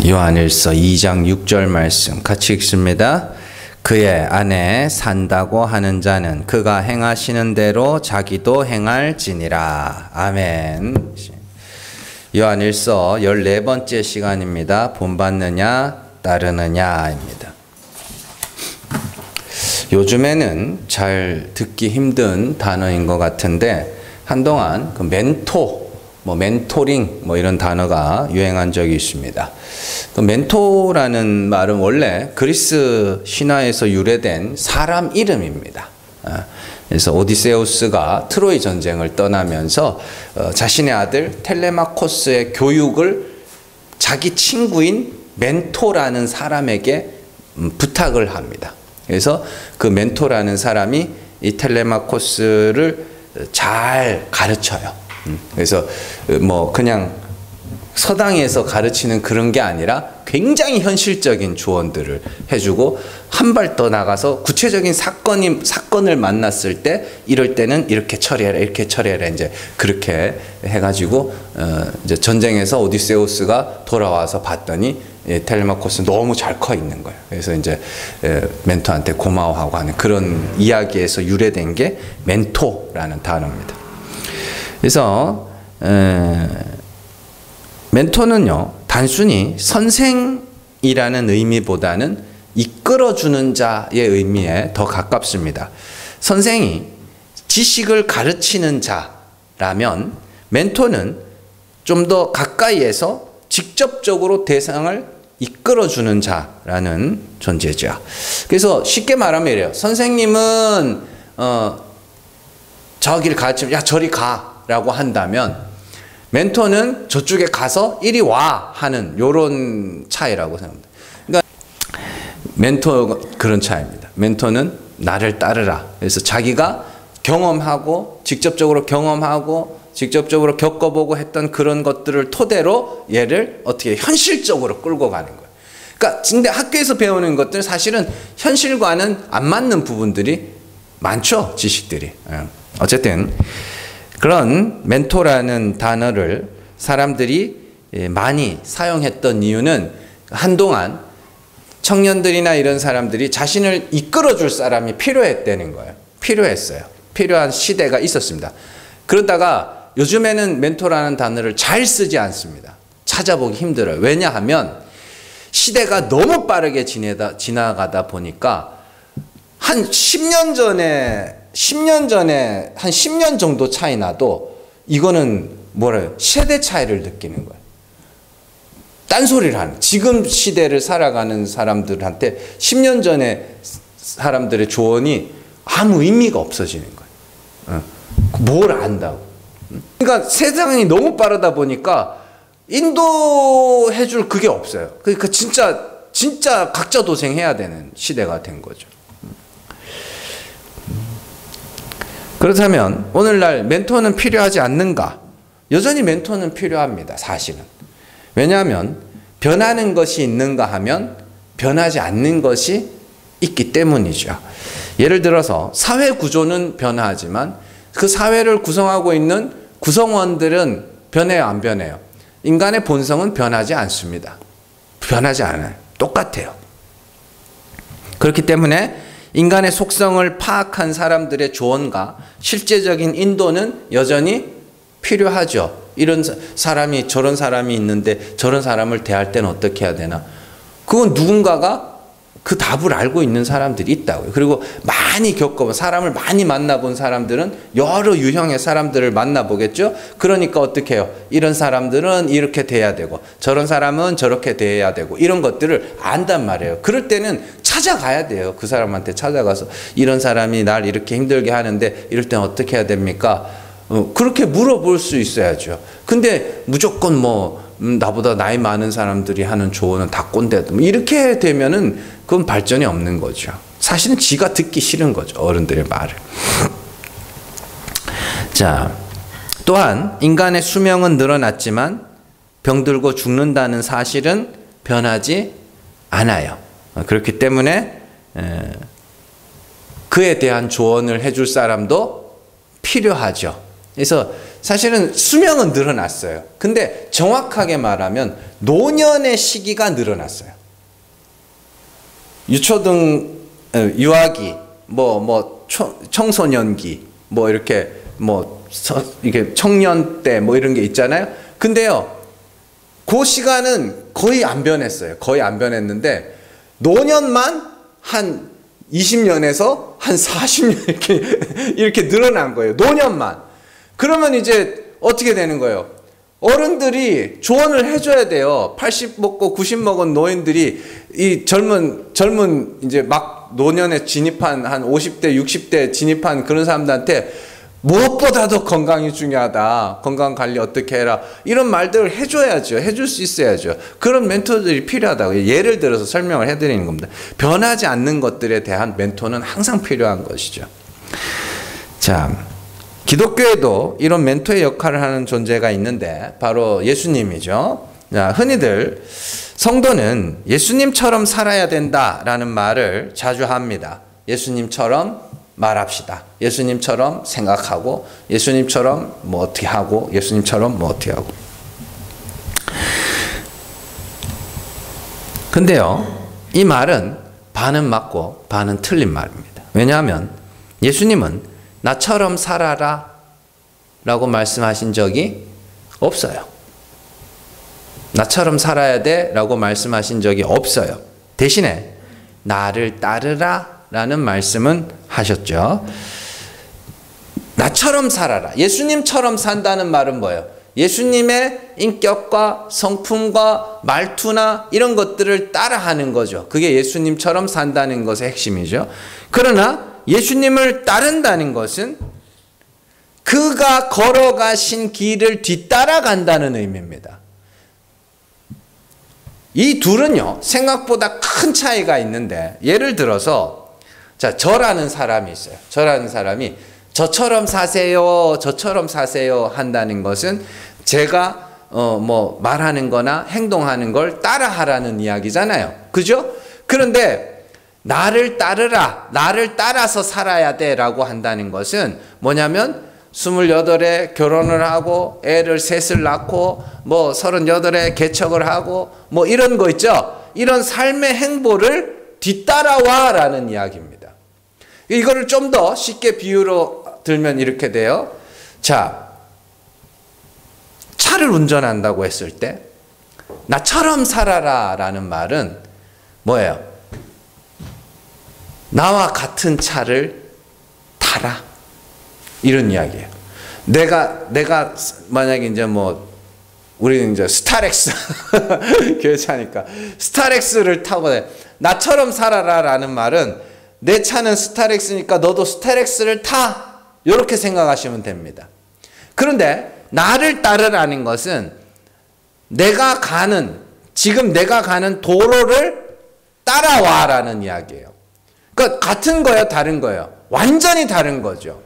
요한일서 2장 6절 말씀 같이 읽습니다. 그의 안에 산다고 하는 자는 그가 행하시는 대로 자기도 행할지니라. 아멘. 요한일서 14번째 시간입니다. 본받느냐 따르느냐입니다. 요즘에는 잘 듣기 힘든 단어인 것 같은데 한동안 그 멘토링 이런 단어가 유행한 적이 있습니다. 그 멘토라는 말은 원래 그리스 신화에서 유래된 사람 이름입니다. 그래서 오디세우스가 트로이 전쟁을 떠나면서 자신의 아들 텔레마코스의 교육을 자기 친구인 멘토라는 사람에게 부탁을 합니다. 그래서 그 멘토라는 사람이 이 텔레마코스를 잘 가르쳐요. 그래서 그냥 서당에서 가르치는 그런 게 아니라 굉장히 현실적인 조언들을 해주고 한 발 더 나가서 구체적인 사건을 만났을 때 이럴 때는 이렇게 처리해라, 이렇게 처리해라, 이제 그렇게 해가지고 이제 전쟁에서 오디세우스가 돌아와서 봤더니 텔레마코스 너무 잘 커 있는 거예요. 그래서 이제 멘토한테 고마워하고 하는 그런 이야기에서 유래된 게 멘토라는 단어입니다. 그래서 멘토는요, 단순히 선생이라는 의미보다는 이끌어주는 자의 의미에 더 가깝습니다. 선생이 지식을 가르치는 자라면 멘토는 좀 더 가까이에서 직접적으로 대상을 이끌어주는 자라는 존재죠. 그래서 쉽게 말하면 이래요. 선생님은 저기를 가르치면 야 저리 가라고 한다면 멘토는 저쪽에 가서 이리 와 하는 요런 차이라고 생각합니다. 그러니까 멘토가 그런 차이입니다. 멘토는 나를 따르라. 그래서 자기가 경험하고 직접적으로 겪어보고 했던 그런 것들을 토대로 얘를 어떻게 현실적으로 끌고 가는 거예요. 그러니까 근데 학교에서 배우는 것들 사실은 현실과는 안 맞는 부분들이 많죠. 지식들이. 어쨌든 그런 멘토라는 단어를 사람들이 많이 사용했던 이유는 한동안 청년들이나 이런 사람들이 자신을 이끌어줄 사람이 필요했다는 거예요. 필요했어요. 필요한 시대가 있었습니다. 그러다가 요즘에는 멘토라는 단어를 잘 쓰지 않습니다. 찾아보기 힘들어요. 왜냐하면 시대가 너무 빠르게 지나가다 보니까 한 10년 전에 한 10년 정도 차이 나도 이거는 세대 차이를 느끼는 거예요. 딴소리를 하는. 지금 시대를 살아가는 사람들한테 10년 전에 사람들의 조언이 아무 의미가 없어지는 거예요. 뭘 안다고. 그러니까 세상이 너무 빠르다 보니까 인도해줄 그게 없어요. 그러니까 진짜 각자 도생해야 되는 시대가 된 거죠. 그렇다면 오늘날 멘토는 필요하지 않는가? 여전히 멘토는 필요합니다. 사실은. 왜냐하면 변하는 것이 있는가 하면 변하지 않는 것이 있기 때문이죠. 예를 들어서 사회 구조는 변화하지만 그 사회를 구성하고 있는 구성원들은 변해요, 안 변해요? 인간의 본성은 변하지 않습니다. 변하지 않아요. 똑같아요. 그렇기 때문에 인간의 속성을 파악한 사람들의 조언과 실제적인 인도는 여전히 필요하죠. 이런 사람이 저런 사람이 있는데 저런 사람을 대할 때는 어떻게 해야 되나? 그건 누군가가 그 답을 알고 있는 사람들이 있다고요. 그리고 많이 겪어본 사람을 많이 만나본 사람들은 여러 유형의 사람들을 만나보겠죠. 그러니까 어떻게 해요? 이런 사람들은 이렇게 돼야 되고 저런 사람은 저렇게 돼야 되고 이런 것들을 안단 말이에요. 그럴 때는 찾아가야 돼요. 그 사람한테 찾아가서 이런 사람이 날 이렇게 힘들게 하는데 이럴 때는 어떻게 해야 됩니까? 그렇게 물어볼 수 있어야죠. 근데 무조건 나보다 나이 많은 사람들이 하는 조언은 다 꼰대다. 이렇게 되면은 그건 발전이 없는 거죠. 사실은 지가 듣기 싫은 거죠. 어른들의 말을. 자, 또한 인간의 수명은 늘어났지만 병들고 죽는다는 사실은 변하지 않아요. 그렇기 때문에 그에 대한 조언을 해줄 사람도 필요하죠. 그래서 사실은 수명은 늘어났어요. 근데 정확하게 말하면 노년의 시기가 늘어났어요. 유초등, 유아기, 청소년기, 이게 청년 때 이런 게 있잖아요. 근데요, 그 시간은 거의 안 변했어요. 거의 안 변했는데, 노년만 한 20년에서 한 40년 이렇게 늘어난 거예요. 노년만. 그러면 이제 어떻게 되는 거예요? 어른들이 조언을 해줘야 돼요. 80 먹고 90 먹은 노인들이 이 젊은 이제 막 노년에 진입한 한 50대, 60대 진입한 그런 사람들한테 무엇보다도 건강이 중요하다. 건강 관리 어떻게 해라. 이런 말들을 해줘야죠. 해줄 수 있어야죠. 그런 멘토들이 필요하다고. 예를 들어서 설명을 해드리는 겁니다. 변하지 않는 것들에 대한 멘토는 항상 필요한 것이죠. 자, 기독교에도 이런 멘토의 역할을 하는 존재가 있는데 바로 예수님이죠. 자, 흔히들 성도는 예수님처럼 살아야 된다라는 말을 자주 합니다. 예수님처럼 말합시다. 예수님처럼 생각하고, 예수님처럼 어떻게 하고, 예수님처럼 어떻게 하고. 근데요, 이 말은 반은 맞고 반은 틀린 말입니다. 왜냐하면 예수님은 나처럼 살아라 라고 말씀하신 적이 없어요. 나처럼 살아야 돼 라고 말씀하신 적이 없어요. 대신에 나를 따르라 라는 말씀은 하셨죠. 나처럼 살아라. 예수님처럼 산다는 말은 뭐예요? 예수님의 인격과 성품과 말투나 이런 것들을 따라하는 거죠. 그게 예수님처럼 산다는 것의 핵심이죠. 그러나 예수님을 따른다는 것은 그가 걸어가신 길을 뒤따라간다는 의미입니다. 이 둘은요, 생각보다 큰 차이가 있는데, 예를 들어서 자, 저라는 사람이 있어요. 저라는 사람이 저처럼 사세요, 저처럼 사세요 한다는 것은 제가 말하는 거나 행동하는 걸 따라하라는 이야기잖아요. 그죠? 그런데 나를 따르라, 나를 따라서 살아야 돼 라고 한다는 것은 뭐냐면 28에 결혼을 하고 애를 셋을 낳고 38에 개척을 하고 이런 거 있죠? 이런 삶의 행보를 뒤따라와 라는 이야기입니다. 이거를 좀 더 쉽게 비유로 들면 이렇게 돼요. 자, 차를 운전한다고 했을 때 나처럼 살아라 라는 말은 뭐예요? 나와 같은 차를 타라 이런 이야기예요. 내가 만약에 이제 우리는 이제 스타렉스 교회 차니까 스타렉스를 타고 나처럼 살아라 라는 말은 내 차는 스타렉스니까 너도 스타렉스를 타 이렇게 생각하시면 됩니다. 그런데 나를 따르라는 것은 지금 내가 가는 도로를 따라와 라는 이야기예요. 그러니까 같은 거예요, 다른 거예요? 완전히 다른 거죠.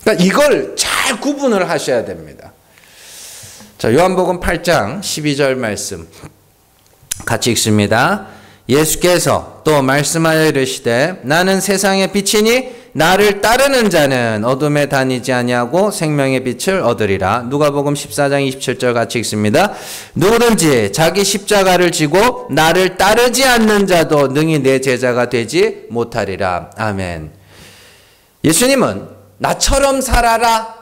그러니까 이걸 잘 구분을 하셔야 됩니다. 자, 요한복음 8장 12절 말씀 같이 읽습니다. 예수께서 또 말씀하여 이르시되 나는 세상의 빛이니 나를 따르는 자는 어둠에 다니지 아니하고 생명의 빛을 얻으리라. 누가복음 14장 27절 같이 읽습니다. 누구든지 자기 십자가를 지고 나를 따르지 않는 자도 능히 내 제자가 되지 못하리라. 아멘. 예수님은 나처럼 살아라,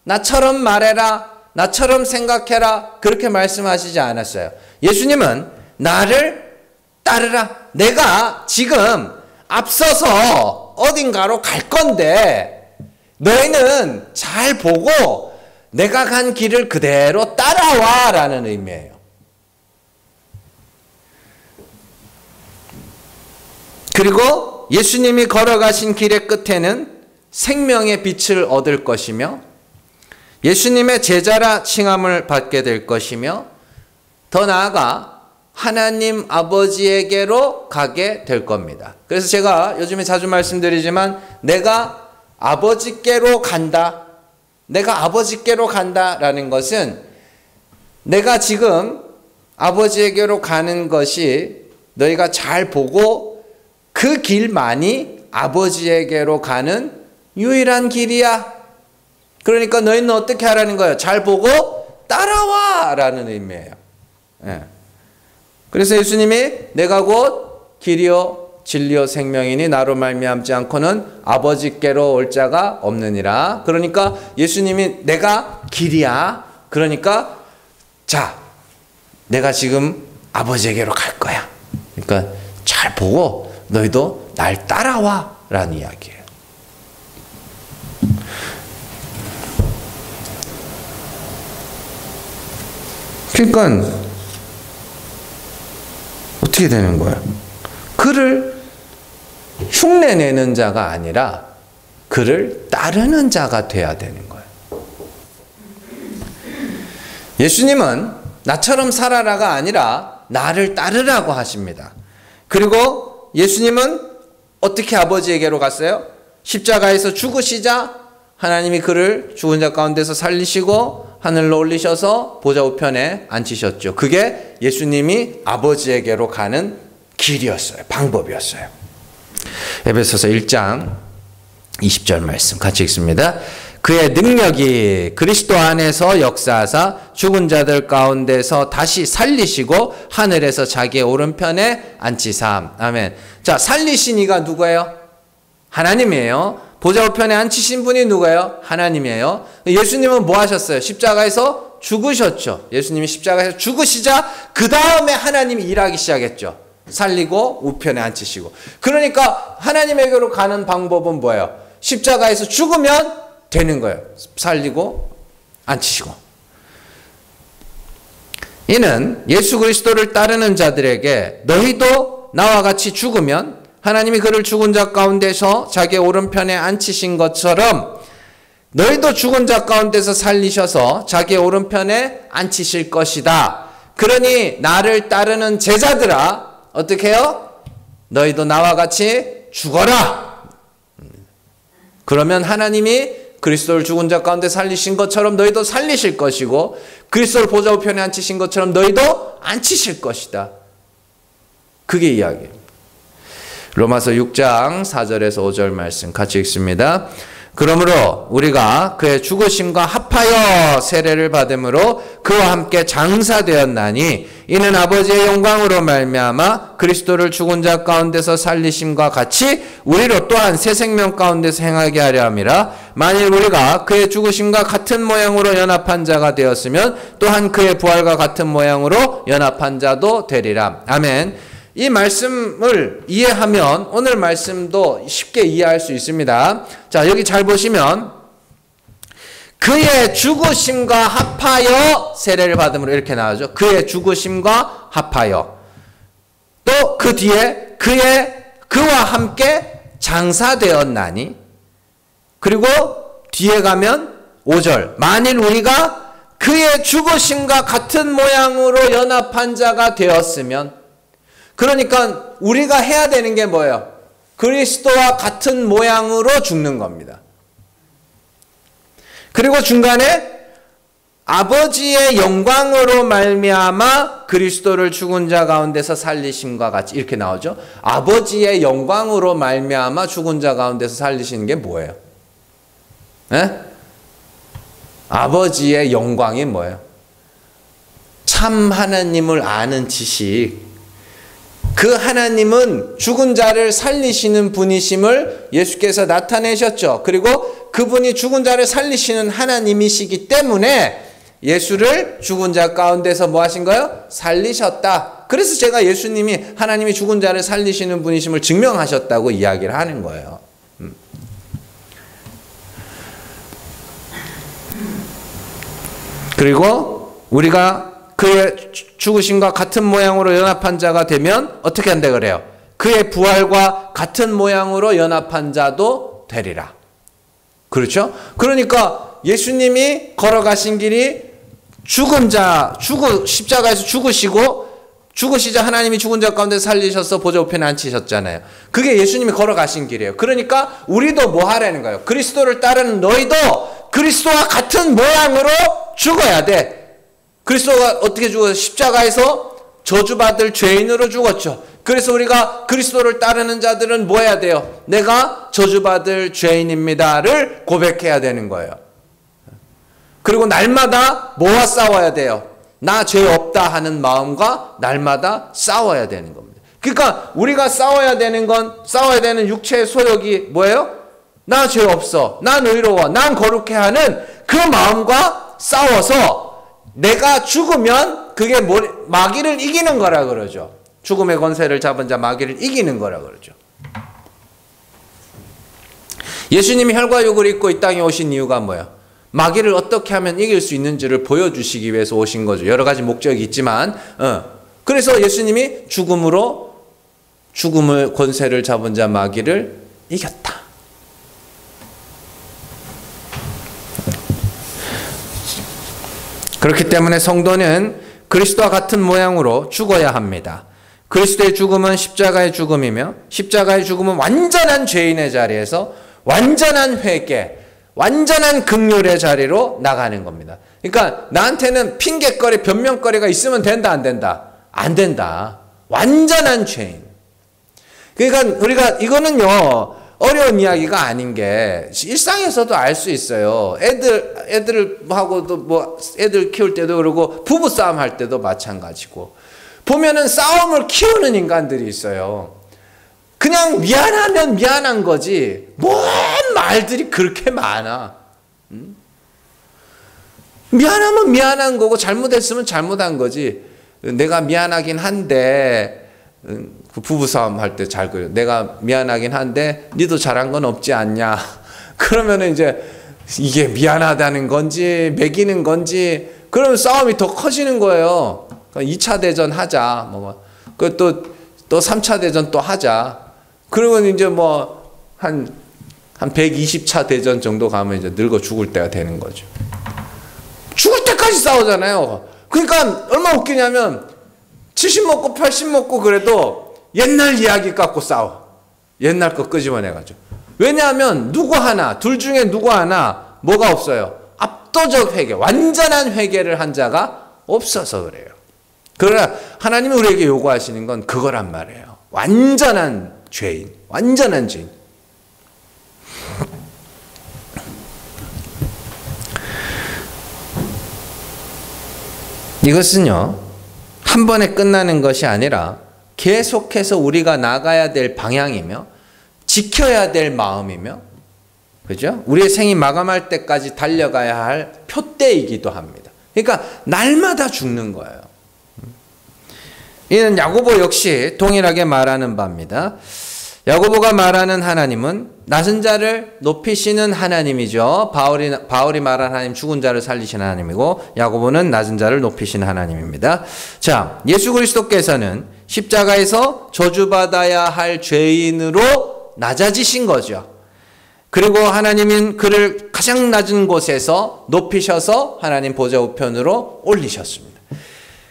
나처럼 말해라, 나처럼 생각해라 그렇게 말씀하시지 않았어요. 예수님은 나를 따르라. 내가 지금 앞서서 어딘가로 갈 건데 너희는 잘 보고 내가 간 길을 그대로 따라와 라는 의미예요. 그리고 예수님이 걸어가신 길의 끝에는 생명의 빛을 얻을 것이며 예수님의 제자라 칭함을 받게 될 것이며 더 나아가 하나님 아버지에게로 가게 될 겁니다. 그래서 제가 요즘에 자주 말씀드리지만 내가 아버지께로 간다. 내가 아버지께로 간다라는 것은 내가 지금 아버지에게로 가는 것이 너희가 잘 보고 그 길만이 아버지에게로 가는 유일한 길이야 그러니까 너희는 어떻게 하라는 거예요? 잘 보고 따라와 라는 의미예요. 예. 그래서 예수님이 내가 곧 길이요 진리요 생명이니 나로 말미암지 않고는 아버지께로 올 자가 없느니라. 그러니까 예수님이 내가 길이야. 그러니까 자, 내가 지금 아버지에게로 갈 거야. 그러니까 잘 보고 너희도 날 따라와 라는 이야기예요. 그러니까 어떻게 되는 거야? 그를 흉내내는 자가 아니라 그를 따르는 자가 돼야 되는 거예요. 예수님은 나처럼 살아라가 아니라 나를 따르라고 하십니다. 그리고 예수님은 어떻게 아버지에게로 갔어요? 십자가에서 죽으시자 하나님이 그를 죽은 자 가운데서 살리시고 하늘로 올리셔서 보좌 우편에 앉히셨죠. 그게 예수님이 아버지에게로 가는 길이었어요. 방법이었어요. 에베소서 1장 20절 말씀 같이 읽습니다. 그의 능력이 그리스도 안에서 역사하사 죽은 자들 가운데서 다시 살리시고 하늘에서 자기의 오른편에 앉히삼. 아멘. 자, 살리신 이가 누구예요? 하나님이에요. 보좌 우편에 앉히신 분이 누구예요? 하나님이에요. 예수님은 뭐 하셨어요? 십자가에서 죽으셨죠. 예수님이 십자가에서 죽으시자 그 다음에 하나님이 일하기 시작했죠. 살리고 우편에 앉히시고. 그러니까 하나님에게로 가는 방법은 뭐예요? 십자가에서 죽으면 되는 거예요. 살리고 앉히시고. 이는 예수 그리스도를 따르는 자들에게 너희도 나와 같이 죽으면 하나님이 그를 죽은 자 가운데서 자기의 오른편에 앉히신 것처럼 너희도 죽은 자 가운데서 살리셔서 자기의 오른편에 앉히실 것이다. 그러니 나를 따르는 제자들아 어떻게 해요? 너희도 나와 같이 죽어라. 그러면 하나님이 그리스도를 죽은 자 가운데 살리신 것처럼 너희도 살리실 것이고 그리스도를 보좌 우편에 앉히신 것처럼 너희도 앉히실 것이다. 그게 이야기예요. 로마서 6장 4절에서 5절 말씀 같이 읽습니다. 그러므로 우리가 그의 죽으심과 합하여 세례를 받음으로 그와 함께 장사되었나니 이는 아버지의 영광으로 말미암아 그리스도를 죽은 자 가운데서 살리심과 같이 우리로 또한 새 생명 가운데서 행하게 하려 함이라. 만일 우리가 그의 죽으심과 같은 모양으로 연합한 자가 되었으면 또한 그의 부활과 같은 모양으로 연합한 자도 되리라. 아멘. 이 말씀을 이해하면 오늘 말씀도 쉽게 이해할 수 있습니다. 자, 여기 잘 보시면 그의 죽으심과 합하여 세례를 받음으로 이렇게 나오죠. 그의 죽으심과 합하여. 또 그 뒤에 그와 함께 장사되었나니. 그리고 뒤에 가면 5절. 만일 우리가 그의 죽으심과 같은 모양으로 연합한 자가 되었으면. 그러니까 우리가 해야 되는 게 뭐예요? 그리스도와 같은 모양으로 죽는 겁니다. 그리고 중간에 아버지의 영광으로 말미암아 그리스도를 죽은 자 가운데서 살리심과 같이 이렇게 나오죠. 아버지의 영광으로 말미암아 죽은 자 가운데서 살리시는 게 뭐예요? 네? 아버지의 영광이 뭐예요? 참 하나님을 아는 지식. 그 하나님은 죽은 자를 살리시는 분이심을 예수께서 나타내셨죠. 그리고 그분이 죽은 자를 살리시는 하나님이시기 때문에 예수를 죽은 자 가운데서 뭐 하신 거예요? 살리셨다. 그래서 제가 예수님이 하나님이 죽은 자를 살리시는 분이심을 증명하셨다고 이야기를 하는 거예요. 그리고 우리가 그의 죽으심과 같은 모양으로 연합한 자가 되면 어떻게 한다 그래요? 그의 부활과 같은 모양으로 연합한 자도 되리라. 그렇죠? 그러니까 예수님이 걸어가신 길이 십자가에서 죽으시자 하나님이 죽은 자 가운데 살리셔서 보좌 우편에 앉히셨잖아요. 그게 예수님이 걸어가신 길이에요. 그러니까 우리도 뭐 하라는 거예요? 그리스도를 따르는 너희도 그리스도와 같은 모양으로 죽어야 돼. 그리스도가 어떻게 죽어요? 십자가에서 저주받을 죄인으로 죽었죠. 그래서 우리가 그리스도를 따르는 자들은 뭐 해야 돼요? 내가 저주받을 죄인입니다를 고백해야 되는 거예요. 그리고 날마다 뭐와 싸워야 돼요? 나 죄 없다 하는 마음과 날마다 싸워야 되는 겁니다. 그러니까 우리가 싸워야 되는 건, 싸워야 되는 육체의 소욕이 뭐예요? 나 죄 없어, 난 의로워, 난 거룩해 하는 그 마음과 싸워서 내가 죽으면 그게 마귀를 이기는 거라 그러죠. 죽음의 권세를 잡은 자 마귀를 이기는 거라 그러죠. 예수님이 혈과 육을 입고 이 땅에 오신 이유가 뭐야? 마귀를 어떻게 하면 이길 수 있는지를 보여주시기 위해서 오신 거죠. 여러 가지 목적이 있지만 그래서 예수님이 죽음의 권세를 잡은 자 마귀를 이겼다. 그렇기 때문에 성도는 그리스도와 같은 모양으로 죽어야 합니다. 그리스도의 죽음은 십자가의 죽음이며 십자가의 죽음은 완전한 죄인의 자리에서 완전한 회개, 완전한 긍휼의 자리로 나가는 겁니다. 그러니까 나한테는 핑계거리, 변명거리가 있으면 된다, 안 된다? 안 된다. 완전한 죄인. 그러니까 우리가 이거는요, 어려운 이야기가 아닌 게 일상에서도 알 수 있어요. 애들하고도 뭐 애들 키울 때도 그러고 부부싸움 할 때도 마찬가지고 보면은 싸움을 키우는 인간들이 있어요. 그냥 미안하면 미안한 거지 뭔 말들이 그렇게 많아. 미안하면 미안한 거고 잘못했으면 잘못한 거지. 내가 미안하긴 한데 그 부부싸움 할 때 잘 그래요. 내가 미안하긴 한데 니도 잘한 건 없지 않냐. 그러면 이제 이게 미안하다는 건지 매기는 건지 그러면 싸움이 더 커지는 거예요. 2차 대전 하자. 또 3차 대전 또 하자. 그러면 이제 뭐 한 120차 대전 정도 가면 이제 늙어 죽을 때가 되는 거죠. 죽을 때까지 싸우잖아요. 그러니까 얼마나 웃기냐면 70 먹고 80 먹고 그래도 옛날 이야기 갖고 싸워. 옛날 거 끄집어내가지고. 왜냐하면 누구 하나, 둘 중에 누구 하나 뭐가 없어요? 압도적 회개, 완전한 회개를 한 자가 없어서 그래요. 그러나 하나님이 우리에게 요구하시는 건 그거란 말이에요. 완전한 죄인, 완전한 죄인. 이것은요, 한 번에 끝나는 것이 아니라 계속해서 우리가 나가야 될 방향이며 지켜야 될 마음이며, 그죠? 우리의 생이 마감할 때까지 달려가야 할 표대이기도 합니다. 그러니까 날마다 죽는 거예요. 이는 야고보 역시 동일하게 말하는 바입니다. 야고보가 말하는 하나님은 낮은 자를 높이시는 하나님이죠. 바울이 말한 하나님 죽은 자를 살리시는 하나님이고 야고보는 낮은 자를 높이시는 하나님입니다. 자, 예수 그리스도께서는 십자가에서 저주받아야 할 죄인으로 낮아지신 거죠. 그리고 하나님은 그를 가장 낮은 곳에서 높이셔서 하나님 보좌 우편으로 올리셨습니다.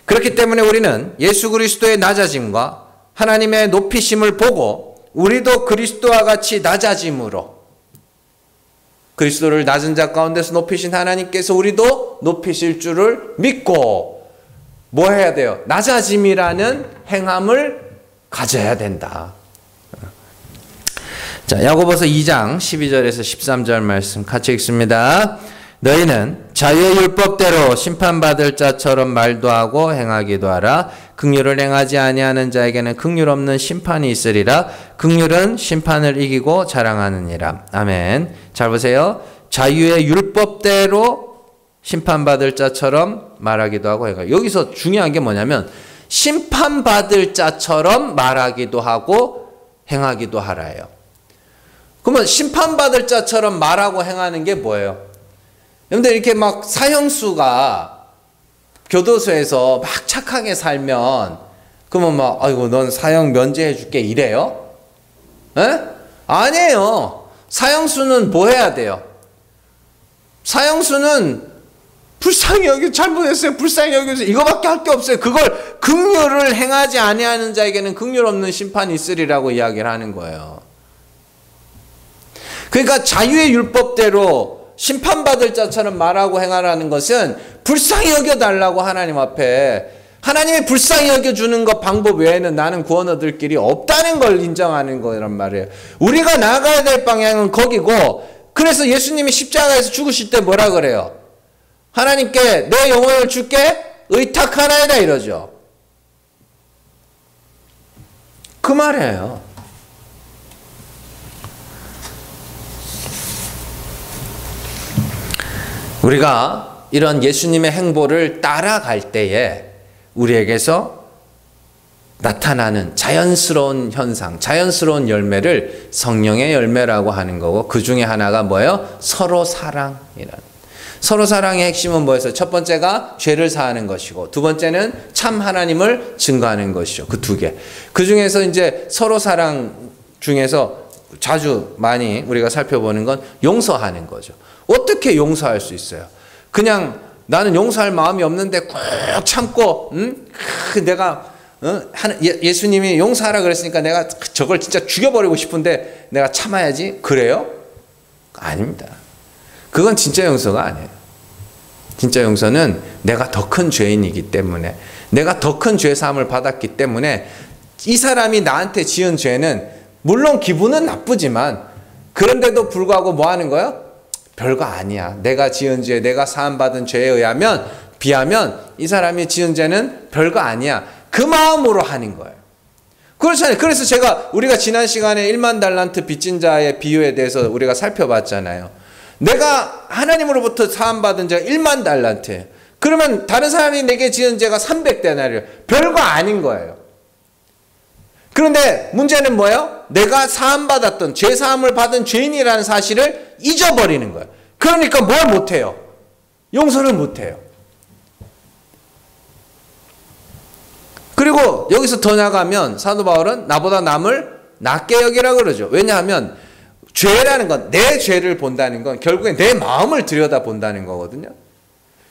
그렇기 때문에 우리는 예수 그리스도의 낮아짐과 하나님의 높이심을 보고 우리도 그리스도와 같이 낮아짐으로 그리스도를 낮은 자 가운데서 높이신 하나님께서 우리도 높이실 줄을 믿고 뭐 해야 돼요? 낮아짐이라는 행함을 가져야 된다. 자, 야고보서 2장 12절에서 13절 말씀 같이 읽습니다. 너희는 자유의 율법대로 심판받을 자처럼 말도 하고 행하기도 하라. 긍휼을 행하지 아니하는 자에게는 긍휼 없는 심판이 있으리라. 긍휼은 심판을 이기고 자랑하느니라. 아멘. 잘 보세요. 자유의 율법대로 심판받을 자처럼 말하기도 하고 행하기도. 여기서 중요한 게 뭐냐면 심판받을 자처럼 말하기도 하고 행하기도 하라예요. 그러면 심판받을 자처럼 말하고 행하는 게 뭐예요? 여러분들 이렇게 막 사형수가 교도소에서 막 착하게 살면 그러면 막 아이고 넌 사형 면제해 줄게 이래요? 에? 아니에요. 사형수는 뭐 해야 돼요? 사형수는 불쌍히 여기 잘못했어요. 불쌍히 여기서 이거밖에 할 게 없어요. 그걸 긍휼을 행하지 아니하는 자에게는 긍휼 없는 심판이 있으리라고 이야기를 하는 거예요. 그러니까 자유의 율법대로 심판받을 자처럼 말하고 행하라는 것은 불쌍히 여겨달라고 하나님 앞에 하나님이 불쌍히 여겨주는 것 방법 외에는 나는 구원 얻을 길이 없다는 걸 인정하는 거란 말이에요. 우리가 나가야 될 방향은 거기고 그래서 예수님이 십자가에서 죽으실 때 뭐라 그래요? 하나님께 내 영혼을 주께 의탁하나이다 이러죠. 그 말이에요. 우리가 이런 예수님의 행보를 따라갈 때에 우리에게서 나타나는 자연스러운 현상, 자연스러운 열매를 성령의 열매라고 하는 거고, 그 중에 하나가 뭐예요? 서로 사랑이라는. 서로 사랑의 핵심은 뭐였어요? 첫 번째가 죄를 사하는 것이고, 두 번째는 참 하나님을 증거하는 것이죠. 그 두 개. 그 중에서 이제 서로 사랑 중에서 자주 많이 우리가 살펴보는 건 용서하는 거죠. 어떻게 용서할 수 있어요? 그냥 나는 용서할 마음이 없는데 꾹 참고, 내가 예수님이 용서하라 그랬으니까 내가 저걸 진짜 죽여버리고 싶은데 내가 참아야지. 그래요? 아닙니다. 그건 진짜 용서가 아니에요. 진짜 용서는 내가 더 큰 죄인이기 때문에, 내가 더 큰 죄사함을 받았기 때문에 이 사람이 나한테 지은 죄는 물론 기분은 나쁘지만 그런데도 불구하고 뭐 하는 거예요? 별거 아니야. 내가 지은 죄, 내가 사함받은 죄에 비하면 이 사람이 지은 죄는 별거 아니야. 그 마음으로 하는 거예요. 그렇잖아요. 그래서 우리가 지난 시간에 1만 달란트 빚진 자의 비유에 대해서 우리가 살펴봤잖아요. 내가 하나님으로부터 사함받은 죄가 1만 달란트예요. 그러면 다른 사람이 내게 지은 죄가 300데나리요. 별거 아닌 거예요. 그런데 문제는 뭐예요? 내가 사함받았던, 죄사함을 받은 죄인이라는 사실을 잊어버리는 거예요. 그러니까 뭘 못해요? 용서를 못해요. 그리고 여기서 더 나가면 사도 바울은 나보다 남을 낮게 여기라 그러죠. 왜냐하면 죄라는 건, 내 죄를 본다는 건 결국엔 내 마음을 들여다본다는 거거든요.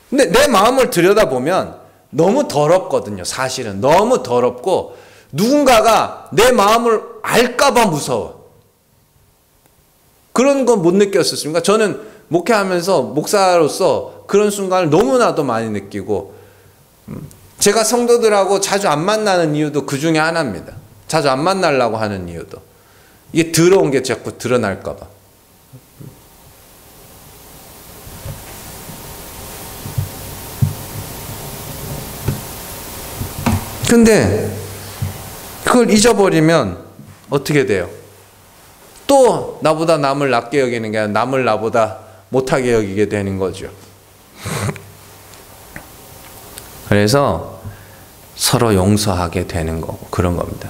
근데 내 마음을 들여다보면 너무 더럽거든요. 사실은 너무 더럽고 누군가가 내 마음을 알까봐 무서워. 그런 건 못 느꼈었습니까? 저는 목회하면서 목사로서 그런 순간을 너무나도 많이 느끼고, 제가 성도들하고 자주 안 만나는 이유도 그 중에 하나입니다. 자주 안 만나려고 하는 이유도. 이게 더러운 게 자꾸 드러날까 봐. 근데 그걸 잊어버리면 어떻게 돼요? 또 나보다 남을 낮게 여기는 게 아니라 남을 나보다 못하게 여기게 되는 거죠. 그래서 서로 용서하게 되는 거고 그런 겁니다.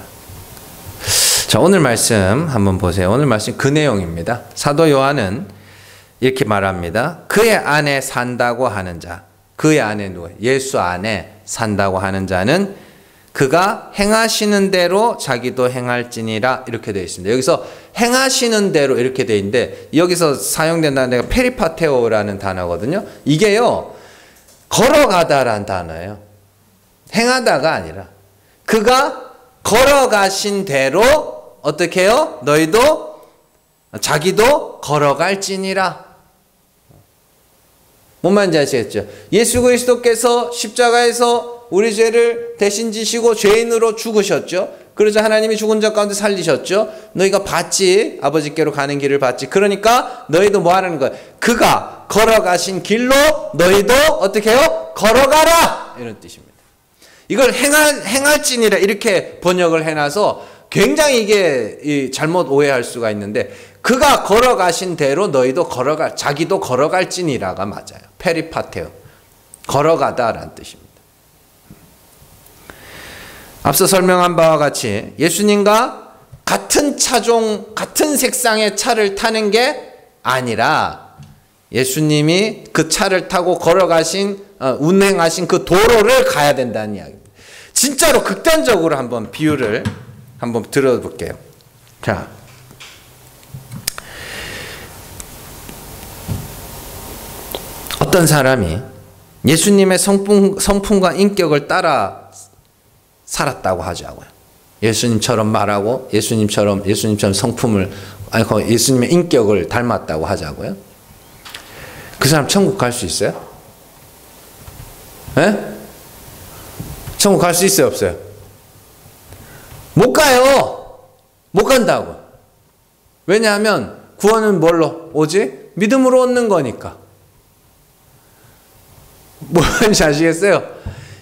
자, 오늘 말씀 한번 보세요. 오늘 말씀 그 내용입니다. 사도 요한은 이렇게 말합니다. 그의 안에 산다고 하는 자, 그의 안에 누구예요? 예수 안에 산다고 하는 자는 그가 행하시는 대로 자기도 행할지니라, 이렇게 되어 있습니다. 여기서 행하시는 대로 이렇게 되어 있는데, 여기서 사용된다는 데가 페리파테오라는 단어거든요. 이게요, 걸어가다라는 단어예요. 행하다가 아니라 그가 걸어가신 대로 어떻게 해요? 너희도 자기도 걸어갈지니라. 뭔 말인지 아시겠죠? 예수 그리스도께서 십자가에서 우리 죄를 대신 지시고 죄인으로 죽으셨죠. 그러자 하나님이 죽은 자 가운데 살리셨죠. 너희가 봤지, 아버지께로 가는 길을 봤지. 그러니까 너희도 뭐 하는 거예요? 그가 걸어가신 길로 너희도 어떻게 해요? 걸어가라, 이런 뜻입니다. 이걸 행할지니라 이렇게 번역을 해놔서 굉장히 이게 잘못 오해할 수가 있는데, 그가 걸어가신 대로 너희도 자기도 걸어갈지니라가 맞아요. 페리파테오, 걸어가다라는 뜻입니다. 앞서 설명한 바와 같이 예수님과 같은 차종, 같은 색상의 차를 타는 게 아니라 예수님이 그 차를 타고 걸어가신, 운행하신 그 도로를 가야 된다는 이야기입니다. 진짜로 극단적으로 한번 비유를 한번 들어볼게요. 자, 어떤 사람이 예수님의 성품과 인격을 따라 살았다고 하자고요. 예수님처럼 말하고 예수님처럼 성품을, 예수님의 인격을 닮았다고 하자고요. 그 사람 천국 갈 수 있어요? 예? 천국 갈 수 있어요, 없어요? 못 가요. 못 간다고. 왜냐하면 구원은 뭘로 오지? 믿음으로 얻는 거니까. 뭔지 아시겠어요?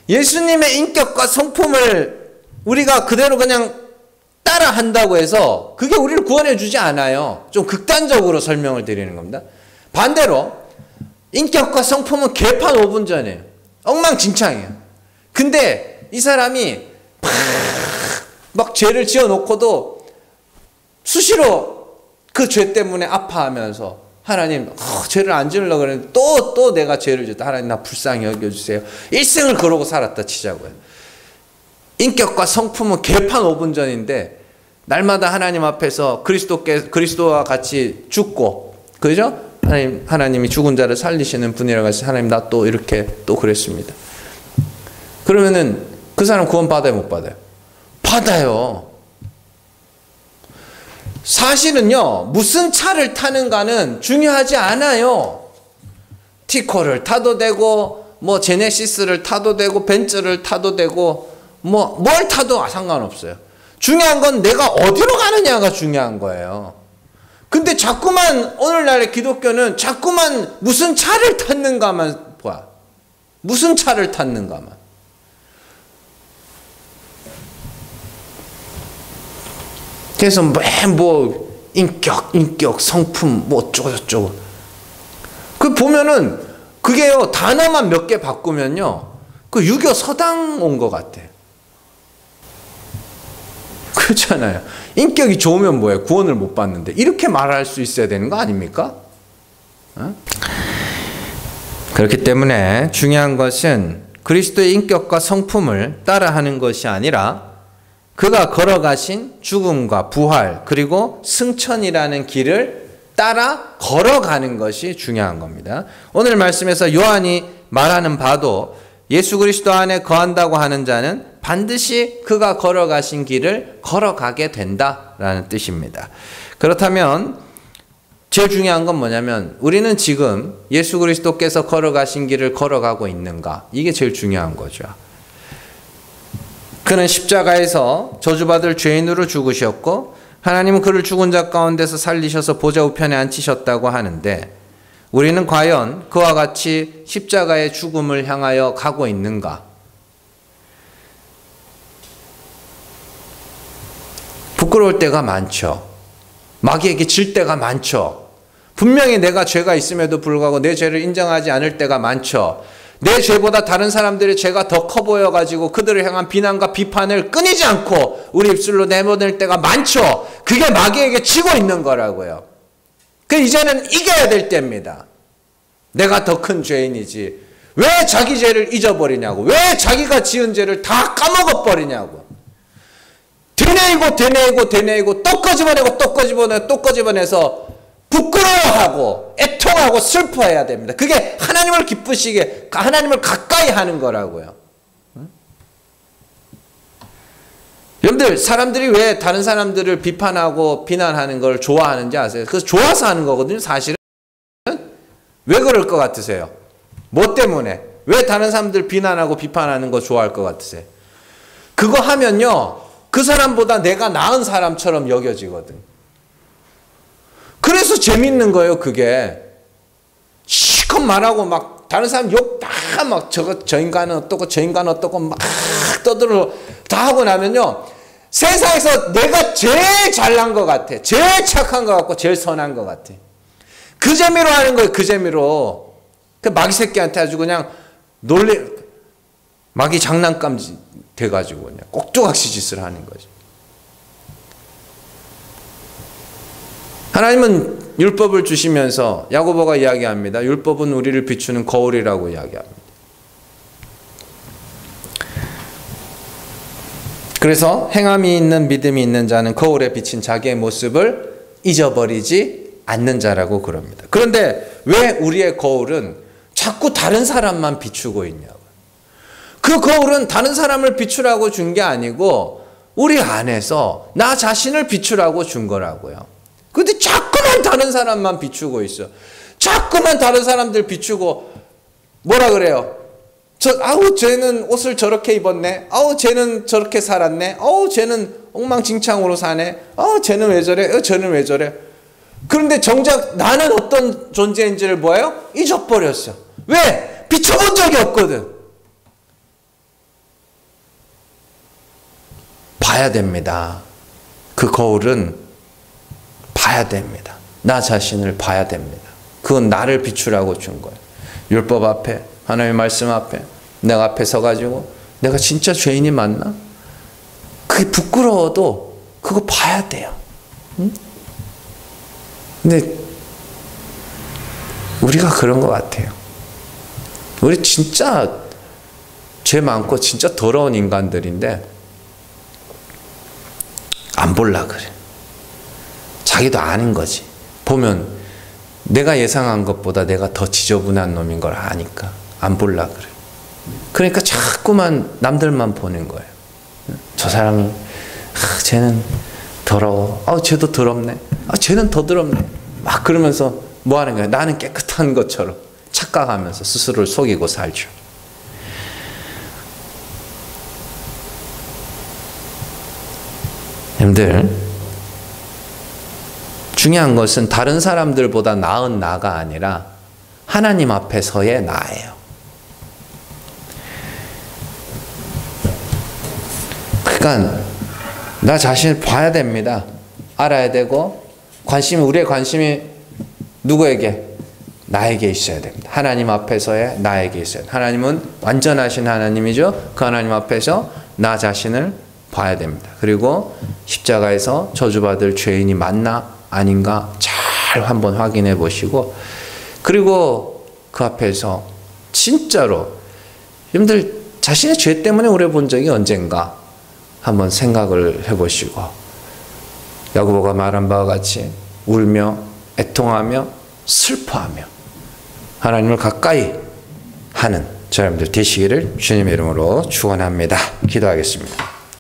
예수님의 인격과 성품을 우리가 그대로 그냥 따라 한다고 해서 그게 우리를 구원해 주지 않아요. 좀 극단적으로 설명을 드리는 겁니다. 반대로 인격과 성품은 개판 5분 전이에요. 엉망진창이에요. 근데 이 사람이 막 죄를 지어놓고도 수시로 그 죄 때문에 아파하면서 하나님 죄를 안 지으려고 그랬는데 또 내가 죄를 지었다. 하나님 나 불쌍히 여겨주세요. 일생을 그러고 살았다 치자고요. 인격과 성품은 개판 5분 전인데 날마다 하나님 앞에서 그리스도와 같이 죽고, 그죠? 하나님이 죽은 자를 살리시는 분이라고 해서 하나님 나 또 이렇게 또 그랬습니다. 그러면은 그 사람 구원 받아요, 못 받아요? 받아요. 사실은요, 무슨 차를 타는가는 중요하지 않아요. 티코를 타도 되고, 뭐 제네시스를 타도 되고, 벤츠를 타도 되고, 뭐 뭘 타도 상관없어요. 중요한 건 내가 어디로 가느냐가 중요한 거예요. 근데 자꾸만 오늘날의 기독교는 자꾸만 무슨 차를 탔는가만 봐. 무슨 차를 탔는가만. 그래서 뭐 인격, 성품 뭐 어쩌고 그 보면은 그게요, 단어만 몇 개 바꾸면요, 그 유교 서당 온 것 같아. 그렇잖아요. 인격이 좋으면 뭐예요? 구원을 못 받는데. 이렇게 말할 수 있어야 되는 거 아닙니까? 그렇기 때문에 중요한 것은 그리스도의 인격과 성품을 따라하는 것이 아니라 그가 걸어가신 죽음과 부활 그리고 승천이라는 길을 따라 걸어가는 것이 중요한 겁니다. 오늘 말씀에서 요한이 말하는 바도 예수 그리스도 안에 거한다고 하는 자는 반드시 그가 걸어가신 길을 걸어가게 된다라는 뜻입니다. 그렇다면 제일 중요한 건 뭐냐면 우리는 지금 예수 그리스도께서 걸어가신 길을 걸어가고 있는가? 이게 제일 중요한 거죠. 그는 십자가에서 저주받을 죄인으로 죽으셨고 하나님은 그를 죽은 자 가운데서 살리셔서 보좌 우편에 앉히셨다고 하는데 우리는 과연 그와 같이 십자가의 죽음을 향하여 가고 있는가? 부끄러울 때가 많죠. 마귀에게 질 때가 많죠. 분명히 내가 죄가 있음에도 불구하고 내 죄를 인정하지 않을 때가 많죠. 내 죄보다 다른 사람들의 죄가 더 커 보여가지고 그들을 향한 비난과 비판을 끊이지 않고 우리 입술로 내보낼 때가 많죠. 그게 마귀에게 지고 있는 거라고요. 그 이제는 이겨야 될 때입니다. 내가 더 큰 죄인이지. 왜 자기 죄를 잊어버리냐고. 왜 자기가 지은 죄를 다 까먹어버리냐고. 되뇌이고 또 끄집어내서 부끄러워하고 애통하고 슬퍼해야 됩니다. 그게 하나님을 기쁘시게, 하나님을 가까이 하는 거라고요. 여러분들, 사람들이 왜 다른 사람들을 비판하고 비난하는 걸 좋아하는지 아세요? 그래서 좋아서 하는 거거든요. 사실은 왜 그럴 것 같으세요? 뭐 때문에? 왜 다른 사람들 비난하고 비판하는 거 좋아할 것 같으세요? 그거 하면요, 그 사람보다 내가 나은 사람처럼 여겨지거든. 그래서 재밌는 거예요, 그게. 실컷 말하고 막 다른 사람 욕 다 막 저 인간은 어떻고 저 인간은 어떻고 막 떠들어 다 하고 나면요, 세상에서 내가 제일 잘난 것 같아. 제일 착한 것 같고 제일 선한 것 같아. 그 재미로 하는 거예요, 그 재미로. 그 마귀 새끼한테 아주 그냥 마귀 장난감 돼가지고 그냥 꼭두각시 짓을 하는 거죠. 하나님은 율법을 주시면서 야고보가 이야기합니다. 율법은 우리를 비추는 거울이라고 이야기합니다. 그래서 행함이 있는 믿음이 있는 자는 거울에 비친 자기의 모습을 잊어버리지 않는 자라고 그럽니다. 그런데 왜 우리의 거울은 자꾸 다른 사람만 비추고 있냐고. 그 거울은 다른 사람을 비추라고 준 게 아니고 우리 안에서 나 자신을 비추라고 준 거라고요. 근데 자꾸만 다른 사람만 비추고 있어. 자꾸만 다른 사람들 비추고 뭐라 그래요? 쟤는 옷을 저렇게 입었네. 쟤는 저렇게 살았네. 쟤는 엉망진창으로 사네. 쟤는 왜 저래? 쟤는 왜 저래? 그런데 정작 나는 어떤 존재인지를 뭐예요? 잊어버렸어. 왜? 비춰본 적이 없거든. 봐야 됩니다. 그 거울은 봐야 됩니다. 나 자신을 봐야 됩니다. 그건 나를 비추라고 준 거예요. 율법 앞에, 하나님의 말씀 앞에 내가 앞에 서가지고 내가 진짜 죄인이 맞나? 그게 부끄러워도 그거 봐야 돼요. 응? 근데 우리가 그런 것 같아요. 우리 진짜 죄 많고 진짜 더러운 인간들인데 안 볼라 그래. 자기도 아는 거지. 보면 내가 예상한 것보다 내가 더 지저분한 놈인 걸 아니까 안 볼라 그래. 그러니까 자꾸만 남들만 보는 거예요. 저 사람은 쟤는 더러워. 쟤도 더럽네. 쟤는 더 더럽네. 막 그러면서 뭐 하는 거야? 나는 깨끗한 것처럼 착각하면서 스스로를 속이고 살죠. 여러분들, 중요한 것은 다른 사람들보다 나은 나가 아니라 하나님 앞에서의 나예요. 그러니까 나 자신을 봐야 됩니다. 알아야 되고, 우리의 관심이 누구에게? 나에게 있어야 됩니다. 하나님 앞에서의 나에게 있어야 됩니다. 하나님은 완전하신 하나님이죠. 그 하나님 앞에서 나 자신을 봐야 됩니다. 그리고 십자가에서 저주받을 죄인이 맞나 아닌가 잘 한번 확인해 보시고, 그리고 그 앞에서 진짜로 여러분들 자신의 죄 때문에 오래 본 적이 언젠가 한번 생각을 해보시고, 야고보가 말한 바와 같이 울며 애통하며 슬퍼하며 하나님을 가까이 하는 저 여러분들 되시기를 주님의 이름으로 축원합니다. 기도하겠습니다.